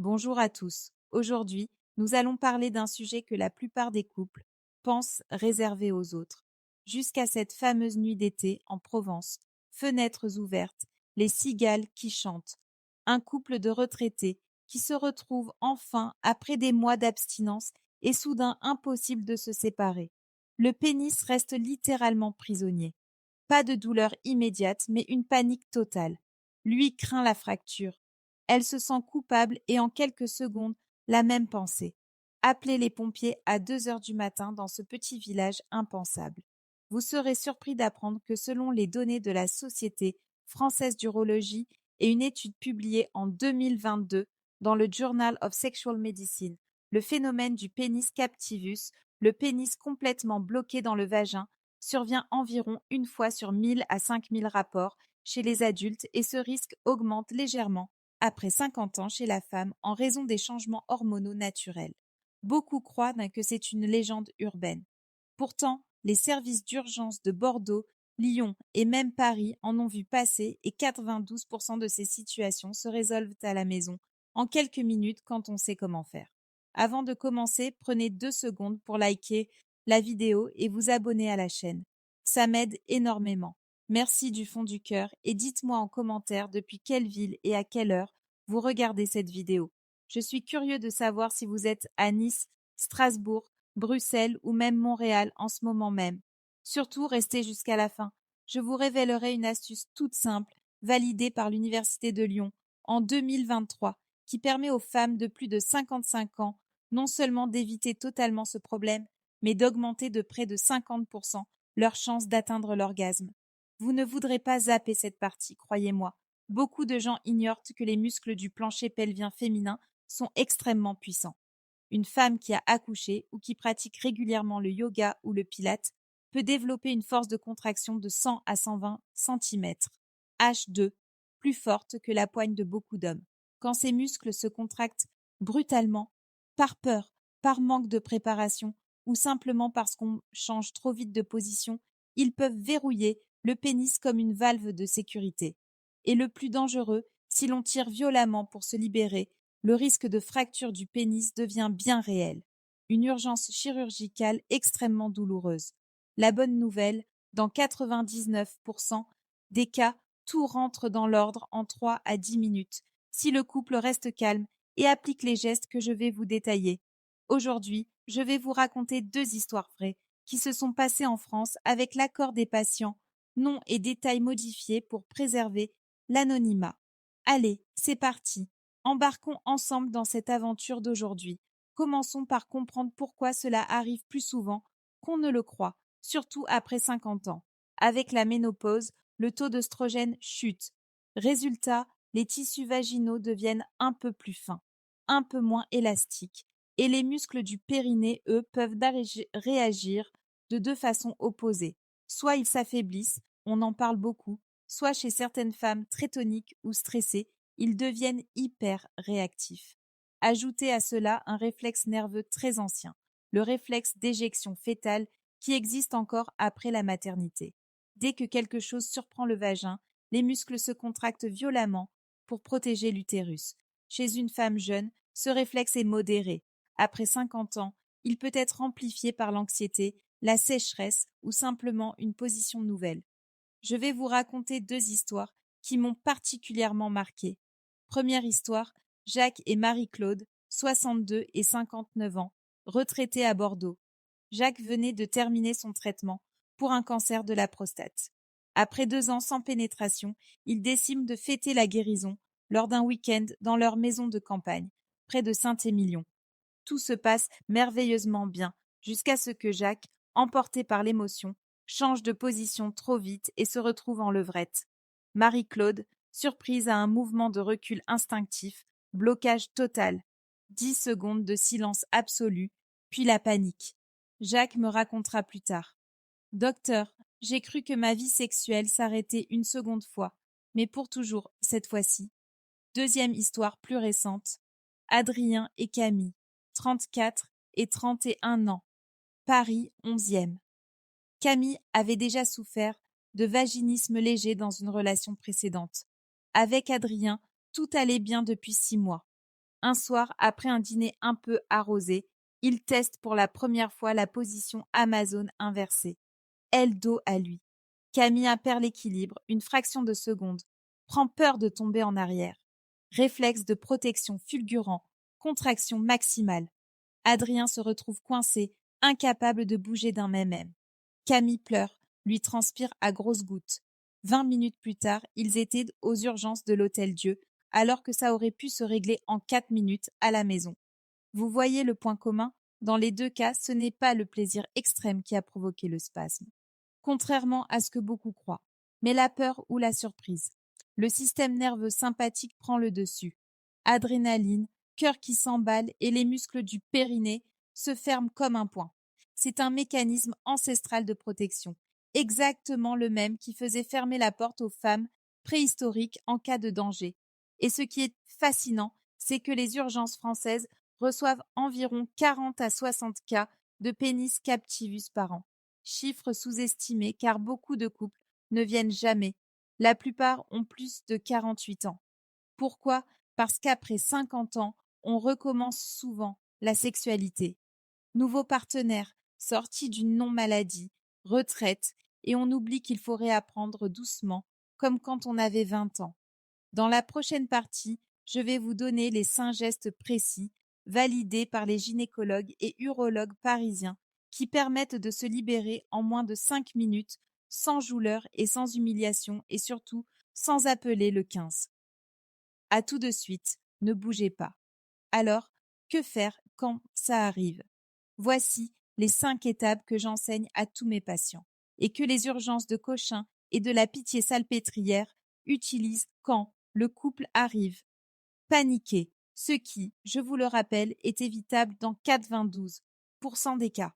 Bonjour à tous. Aujourd'hui, nous allons parler d'un sujet que la plupart des couples pensent réservé aux autres. Jusqu'à cette fameuse nuit d'été en Provence, fenêtres ouvertes, les cigales qui chantent. Un couple de retraités qui se retrouve enfin après des mois d'abstinence et soudain impossible de se séparer. Le pénis reste littéralement prisonnier. Pas de douleur immédiate, mais une panique totale. Lui craint la fracture. Elle se sent coupable et en quelques secondes, la même pensée. Appeler les pompiers à 2 heures du matin dans ce petit village impensable. Vous serez surpris d'apprendre que selon les données de la Société française d'urologie et une étude publiée en 2022 dans le Journal of Sexual Medicine, le phénomène du pénis captivus, le pénis complètement bloqué dans le vagin, survient environ une fois sur 1000 à 5000 rapports chez les adultes et ce risque augmente légèrement après 50 ans chez la femme en raison des changements hormonaux naturels. Beaucoup croient que c'est une légende urbaine. Pourtant, les services d'urgence de Bordeaux, Lyon et même Paris en ont vu passer et 92% de ces situations se résolvent à la maison en quelques minutes quand on sait comment faire. Avant de commencer, prenez 2 secondes pour liker la vidéo et vous abonner à la chaîne. Ça m'aide énormément. Merci du fond du cœur et dites-moi en commentaire depuis quelle ville et à quelle heure vous regardez cette vidéo. Je suis curieux de savoir si vous êtes à Nice, Strasbourg, Bruxelles ou même Montréal en ce moment même. Surtout, restez jusqu'à la fin. Je vous révélerai une astuce toute simple, validée par l'Université de Lyon en 2023, qui permet aux femmes de plus de 55 ans non seulement d'éviter totalement ce problème, mais d'augmenter de près de 50% leurs chances d'atteindre l'orgasme. Vous ne voudrez pas zapper cette partie, croyez-moi. Beaucoup de gens ignorent que les muscles du plancher pelvien féminin sont extrêmement puissants. Une femme qui a accouché ou qui pratique régulièrement le yoga ou le pilate peut développer une force de contraction de 100 à 120 cm, H2, plus forte que la poigne de beaucoup d'hommes. Quand ces muscles se contractent brutalement, par peur, par manque de préparation ou simplement parce qu'on change trop vite de position, ils peuvent verrouiller le pénis comme une valve de sécurité. Et le plus dangereux, si l'on tire violemment pour se libérer, le risque de fracture du pénis devient bien réel. Une urgence chirurgicale extrêmement douloureuse. La bonne nouvelle, dans 99% des cas, tout rentre dans l'ordre en 3 à 10 minutes, si le couple reste calme et applique les gestes que je vais vous détailler. Aujourd'hui, je vais vous raconter 2 histoires vraies qui se sont passées en France avec l'accord des patients, noms et détails modifiés pour préserver l'anonymat. Allez, c'est parti. Embarquons ensemble dans cette aventure d'aujourd'hui. Commençons par comprendre pourquoi cela arrive plus souvent qu'on ne le croit, surtout après 50 ans. Avec la ménopause, le taux d'œstrogène chute. Résultat, les tissus vaginaux deviennent un peu plus fins, un peu moins élastiques, et les muscles du périnée, eux, peuvent réagir de 2 façons opposées. Soit ils s'affaiblissent, on en parle beaucoup, soit chez certaines femmes très toniques ou stressées, ils deviennent hyper réactifs. Ajoutez à cela un réflexe nerveux très ancien, le réflexe d'éjection fœtale qui existe encore après la maternité. Dès que quelque chose surprend le vagin, les muscles se contractent violemment pour protéger l'utérus. Chez une femme jeune, ce réflexe est modéré. Après 50 ans, il peut être amplifié par l'anxiété, la sécheresse ou simplement une position nouvelle. Je vais vous raconter 2 histoires qui m'ont particulièrement marquée. Première histoire, Jacques et Marie-Claude, 62 et 59 ans, retraités à Bordeaux. Jacques venait de terminer son traitement pour un cancer de la prostate. Après 2 ans sans pénétration, ils décident de fêter la guérison lors d'un week-end dans leur maison de campagne, près de Saint-Émilion. Tout se passe merveilleusement bien, jusqu'à ce que Jacques, emporté par l'émotion, change de position trop vite et se retrouve en levrette. Marie-Claude, surprise à un mouvement de recul instinctif, blocage total. 10 secondes de silence absolu, puis la panique. Jacques me racontera plus tard. Docteur, j'ai cru que ma vie sexuelle s'arrêtait une seconde fois, mais pour toujours, cette fois-ci. Deuxième histoire plus récente. Adrien et Camille, 34 et 31 ans. Paris, 11e. Camille avait déjà souffert de vaginisme léger dans une relation précédente. Avec Adrien, tout allait bien depuis 6 mois. Un soir, après un dîner un peu arrosé, il teste pour la première fois la position Amazon inversée. Elle dos à lui. Camille perd l'équilibre, une fraction de seconde, prend peur de tomber en arrière. Réflexe de protection fulgurant, contraction maximale. Adrien se retrouve coincé, incapable de bouger d'un même. Camille pleure, lui transpire à grosses gouttes. 20 minutes plus tard, ils étaient aux urgences de l'Hôtel-Dieu, alors que ça aurait pu se régler en 4 minutes à la maison. Vous voyez le point commun? Dans les deux cas, ce n'est pas le plaisir extrême qui a provoqué le spasme, contrairement à ce que beaucoup croient, mais la peur ou la surprise. Le système nerveux sympathique prend le dessus. Adrénaline, cœur qui s'emballe et les muscles du périnée se ferment comme un poing. C'est un mécanisme ancestral de protection, exactement le même qui faisait fermer la porte aux femmes préhistoriques en cas de danger. Et ce qui est fascinant, c'est que les urgences françaises reçoivent environ 40 à 60 cas de pénis captivus par an. Chiffre sous-estimé car beaucoup de couples ne viennent jamais. La plupart ont plus de 48 ans. Pourquoi? Parce qu'après 50 ans, on recommence souvent la sexualité. Nouveau partenaire, sorti d'une non-maladie, retraite, et on oublie qu'il faut réapprendre doucement, comme quand on avait 20 ans. Dans la prochaine partie, je vais vous donner les 5 gestes précis, validés par les gynécologues et urologues parisiens, qui permettent de se libérer en moins de 5 minutes, sans douleur et sans humiliation, et surtout sans appeler le 15. À tout de suite, ne bougez pas. Alors, que faire quand ça arrive? Voici les 5 étapes que j'enseigne à tous mes patients et que les urgences de Cochin et de la Pitié-Salpêtrière utilisent quand le couple arrive. Paniquer, ce qui, je vous le rappelle, est évitable dans 92% des cas.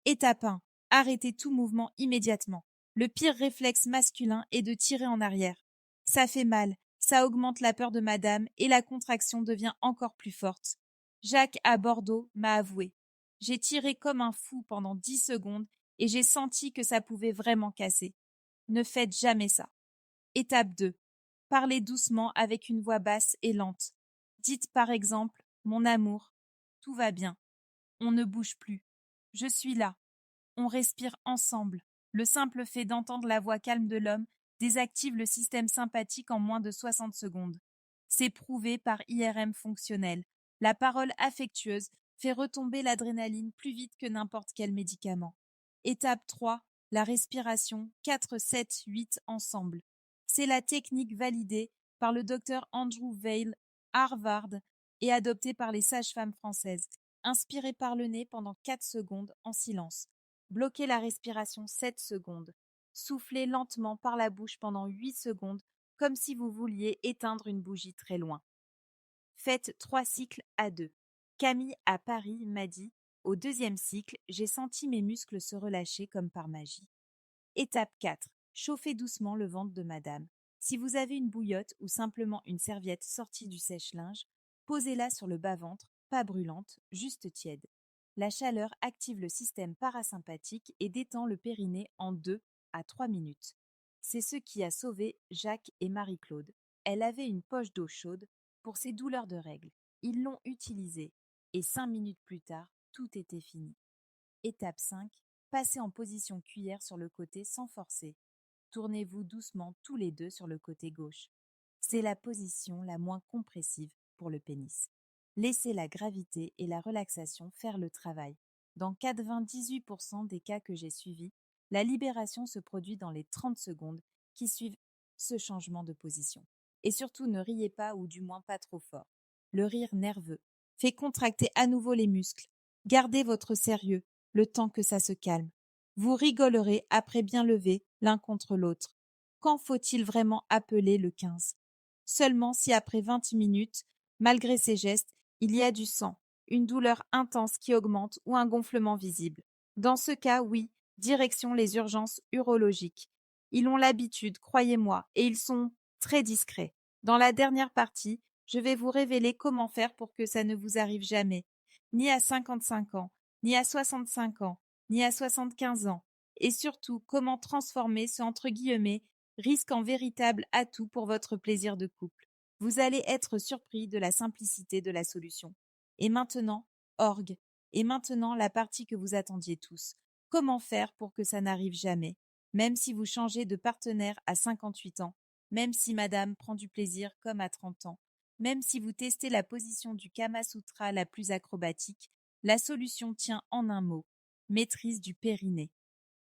Étape 1. Arrêtez tout mouvement immédiatement. Le pire réflexe masculin est de tirer en arrière. Ça fait mal, ça augmente la peur de madame et la contraction devient encore plus forte. Jacques à Bordeaux m'a avoué. J'ai tiré comme un fou pendant 10 secondes et j'ai senti que ça pouvait vraiment casser. Ne faites jamais ça. Étape 2. Parlez doucement avec une voix basse et lente. Dites par exemple « Mon amour, tout va bien. On ne bouge plus. Je suis là. On respire ensemble. » Le simple fait d'entendre la voix calme de l'homme désactive le système sympathique en moins de 60 secondes. C'est prouvé par IRM fonctionnel. La parole affectueuse fait retomber l'adrénaline plus vite que n'importe quel médicament. Étape 3. La respiration 4-7-8 ensemble. C'est la technique validée par le docteur Andrew Weil, Harvard, et adoptée par les sages-femmes françaises. Inspirez par le nez pendant 4 secondes en silence. Bloquez la respiration 7 secondes. Soufflez lentement par la bouche pendant 8 secondes, comme si vous vouliez éteindre une bougie très loin. Faites 3 cycles à 2. Camille à Paris m'a dit « Au 2e cycle, j'ai senti mes muscles se relâcher comme par magie. » Étape 4. Chauffez doucement le ventre de madame. Si vous avez une bouillotte ou simplement une serviette sortie du sèche-linge, posez-la sur le bas-ventre, pas brûlante, juste tiède. La chaleur active le système parasympathique et détend le périnée en 2 à 3 minutes. C'est ce qui a sauvé Jacques et Marie-Claude. Elle avait une poche d'eau chaude pour ses douleurs de règles. Ils l'ont utilisée et 5 minutes plus tard, tout était fini. Étape 5. Passez en position cuillère sur le côté sans forcer. Tournez-vous doucement tous les deux sur le côté gauche. C'est la position la moins compressive pour le pénis. Laissez la gravité et la relaxation faire le travail. Dans 98% des cas que j'ai suivis, la libération se produit dans les 30 secondes qui suivent ce changement de position. Et surtout, ne riez pas ou du moins pas trop fort. Le rire nerveux fait contracter à nouveau les muscles. Gardez votre sérieux le temps que ça se calme. Vous rigolerez après bien levé l'un contre l'autre. Quand faut-il vraiment appeler le 15? Seulement si après 20 minutes, malgré ces gestes, il y a du sang, une douleur intense qui augmente ou un gonflement visible. Dans ce cas, oui, direction les urgences urologiques. Ils ont l'habitude, croyez-moi, et ils sont très discrets. Dans la dernière partie, je vais vous révéler comment faire pour que ça ne vous arrive jamais, ni à 55 ans, ni à 65 ans, ni à 75 ans, et surtout comment transformer ce « risque en véritable atout pour votre plaisir de couple. Vous allez être surpris de la simplicité de la solution. Et maintenant, orgue. Et maintenant, la partie que vous attendiez tous. Comment faire pour que ça n'arrive jamais? Même si vous changez de partenaire à 58 ans, même si madame prend du plaisir comme à 30 ans, même si vous testez la position du Kama Sutra la plus acrobatique, la solution tient en un mot, maîtrise du périnée.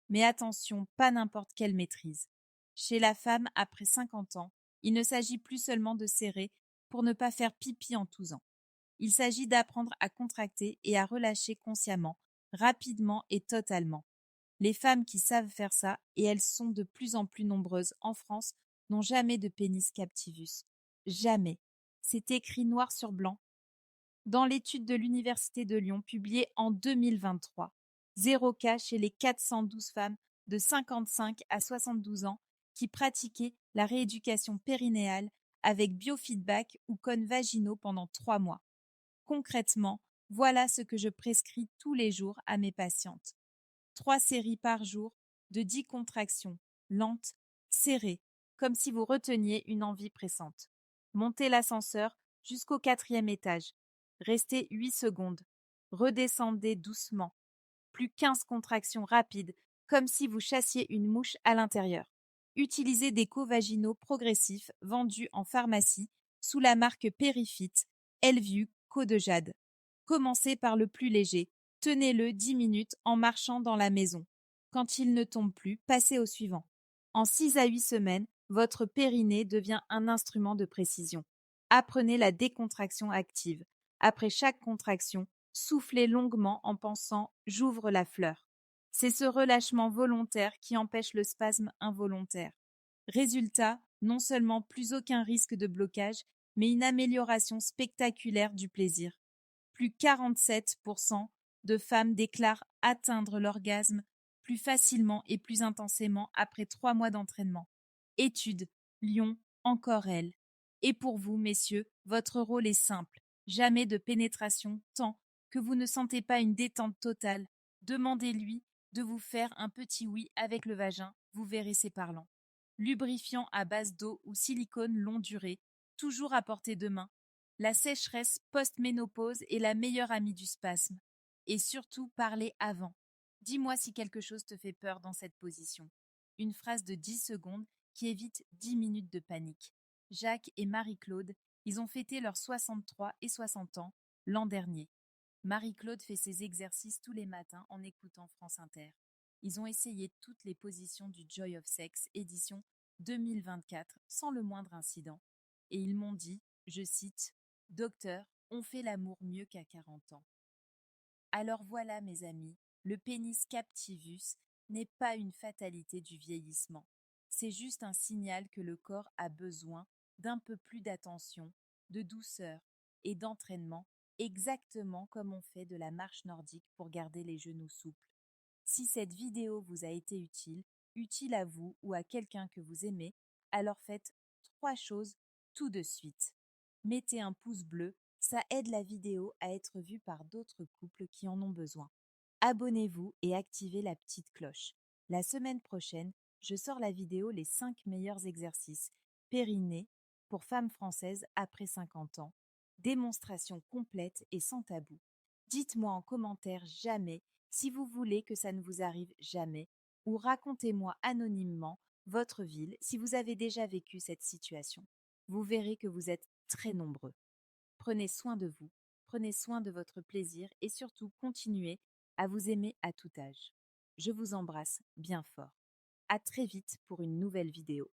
Mais attention, pas n'importe quelle maîtrise. Chez la femme, après 50 ans, il ne s'agit plus seulement de serrer pour ne pas faire pipi en tous ans. Il s'agit d'apprendre à contracter et à relâcher consciemment, rapidement et totalement. Les femmes qui savent faire ça, et elles sont de plus en plus nombreuses en France, n'ont jamais de pénis captivus. Jamais. C'est écrit noir sur blanc dans l'étude de l'Université de Lyon publiée en 2023. 0 cas chez les 412 femmes de 55 à 72 ans qui pratiquaient la rééducation périnéale avec biofeedback ou cônes vaginaux pendant 3 mois. Concrètement, voilà ce que je prescris tous les jours à mes patientes. 3 séries par jour de 10 contractions, lentes, serrées, comme si vous reteniez une envie pressante. Montez l'ascenseur jusqu'au 4e étage. Restez 8 secondes. Redescendez doucement. Plus 15 contractions rapides, comme si vous chassiez une mouche à l'intérieur. Utilisez des co-vaginaux progressifs vendus en pharmacie sous la marque Périfit, Elviu, Co de Jade. Commencez par le plus léger. Tenez-le 10 minutes en marchant dans la maison. Quand il ne tombe plus, passez au suivant. En 6 à 8 semaines, votre périnée devient un instrument de précision. Apprenez la décontraction active. Après chaque contraction, soufflez longuement en pensant « j'ouvre la fleur ». C'est ce relâchement volontaire qui empêche le spasme involontaire. Résultat, non seulement plus aucun risque de blocage, mais une amélioration spectaculaire du plaisir. Plus 47% de femmes déclarent atteindre l'orgasme plus facilement et plus intensément après 3 mois d'entraînement. Étude, Lyon, encore elle. Et pour vous, messieurs, votre rôle est simple. Jamais de pénétration tant que vous ne sentez pas une détente totale. Demandez-lui de vous faire un petit oui avec le vagin, vous verrez c'est parlant. Lubrifiant à base d'eau ou silicone longue durée, toujours à portée de main. La sécheresse post-ménopause est la meilleure amie du spasme. Et surtout, parlez avant. Dis-moi si quelque chose te fait peur dans cette position. Une phrase de 10 secondes qui évite 10 minutes de panique. Jacques et Marie-Claude, ils ont fêté leurs 63 et 60 ans l'an dernier. Marie-Claude fait ses exercices tous les matins en écoutant France Inter. Ils ont essayé toutes les positions du Joy of Sex édition 2024 sans le moindre incident. Et ils m'ont dit, je cite, « Docteur, on fait l'amour mieux qu'à 40 ans. » Alors voilà mes amis, le pénis captivus n'est pas une fatalité du vieillissement. C'est juste un signal que le corps a besoin d'un peu plus d'attention, de douceur et d'entraînement, exactement comme on fait de la marche nordique pour garder les genoux souples. Si cette vidéo vous a été utile à vous ou à quelqu'un que vous aimez, alors faites 3 choses tout de suite. Mettez un pouce bleu, ça aide la vidéo à être vue par d'autres couples qui en ont besoin. Abonnez-vous et activez la petite cloche. La semaine prochaine, je sors la vidéo Les 5 meilleurs exercices périnée pour femmes françaises après 50 ans. Démonstration complète et sans tabou. Dites-moi en commentaire jamais si vous voulez que ça ne vous arrive jamais ou racontez-moi anonymement votre ville si vous avez déjà vécu cette situation. Vous verrez que vous êtes très nombreux. Prenez soin de vous, prenez soin de votre plaisir et surtout continuez à vous aimer à tout âge. Je vous embrasse bien fort. À très vite pour une nouvelle vidéo.